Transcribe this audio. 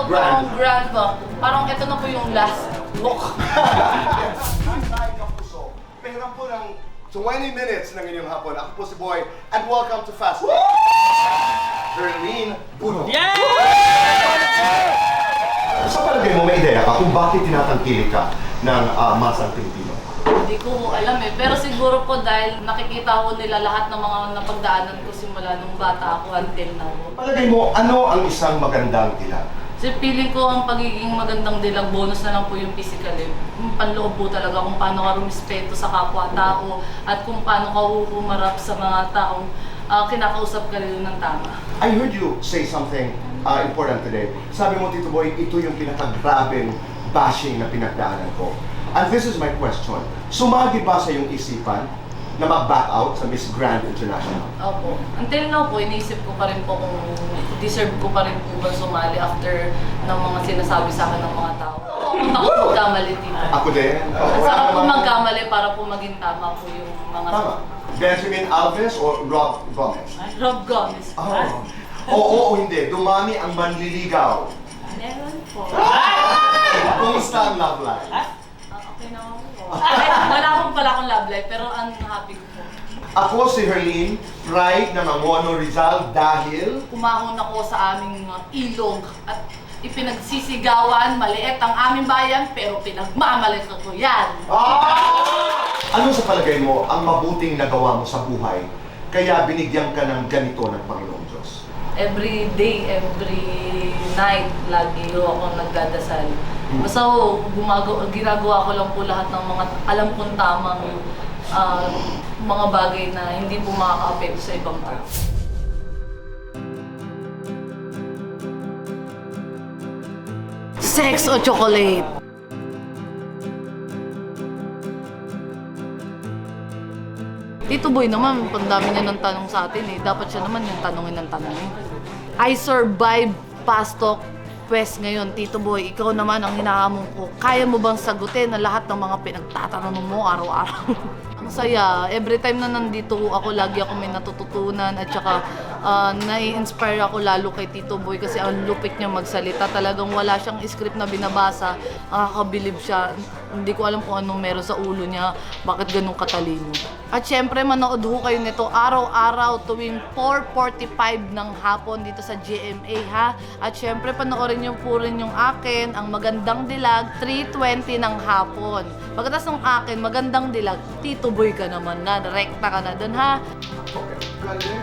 parang grand ba? Parang ito na po yung last book. Pera po ng 20 minutes ng inyong hapon. Ako po si Boy, and welcome to Fast Talk. Berlin Buno. Yeah! Sa palagay mo, may ideya ka kung bakit tinatangkilik ka ng masang Pilipino? Hindi ko alam eh. Pero siguro po dahil nakikita ko nila lahat ng mga napagdaanan ko simula nung bata ako until now. Palagay mo, ano ang isang magandang dilag? Kasi feeling ko ang pagiging magandang dilag, bonus na lang po yung physical eh. Yung panloob po talaga kung paano ka rumispeto sa kapwa-tao at kung paano ka humarap sa mga taong kinakausap ka rin ng tama. I heard you say something important today. Sabi mo, Tito Boy, ito yung pinakagrabeng bashing na pinagdaanan ko. And this is my question. Sumagi ba sa iyong isipan na mag-back out sa Miss Grand International? Opo. Until now po, iniisip ko pa rin po kung deserve ko pa rin po ba sumali after ng mga sinasabi sa akin ng mga tao. Ako takot magkamali dito. Ako din. Ang sarap po magkamali para po maging tama po yung mga... Tama. Benjamin Alves o Rob Gomez? Rob Gomez. Oo o hindi. Dumami ang manliligaw. Meron po. Kumusta ang love life? Okay naman po. Wala akong pala akong love life, pero ang happy ko po. Ako si Herlene, pride ng Mangono Rizal dahil... Umahon ako sa aming ilog at ipinagsisigawan, maliit ang aming bayan, pero pinagmamaliit ko yan. Ano sa palagay mo ang mabuting nagawa mo sa buhay kaya binigyan ka ng ganito ng Panginoong Diyos? Every day, every night, lagi ako nagdadasal. Basta ginagawa ko lang po lahat ng mga alam kong tamang mga bagay na hindi po makaka-apekto sa ibang tao. Sex o chocolate? Tito Boy naman, pandami niya ng tanong sa atin eh. Dapat siya naman yung tanongin ng tanongin. I survived pastok quest ngayon, Tito Boy. Ikaw naman ang hinahamon ko. Kaya mo bang sagutin na lahat ng mga pinagtatanong mo araw-araw? Ang saya. Every time na nandito ako, lagi ako may natututunan at saka nai-inspire ako lalo kay Tito Boy kasi ang lupit niya magsalita. Talagang wala siyang script na binabasa. Nakakabilib siya. Hindi ko alam kung anong meron sa ulo niya, bakit ganun katalino. At syempre, manood ho kayo nito araw-araw tuwing 4:45 ng hapon dito sa GMA ha. At syempre, panoorin niyo po rin yung akin, ang Magandang Dilag, 3:20 ng hapon. Pagkatapos ng akin, Magandang Dilag, Tito Boy ka naman na, rekta ka na dun ha. Okay. Galing.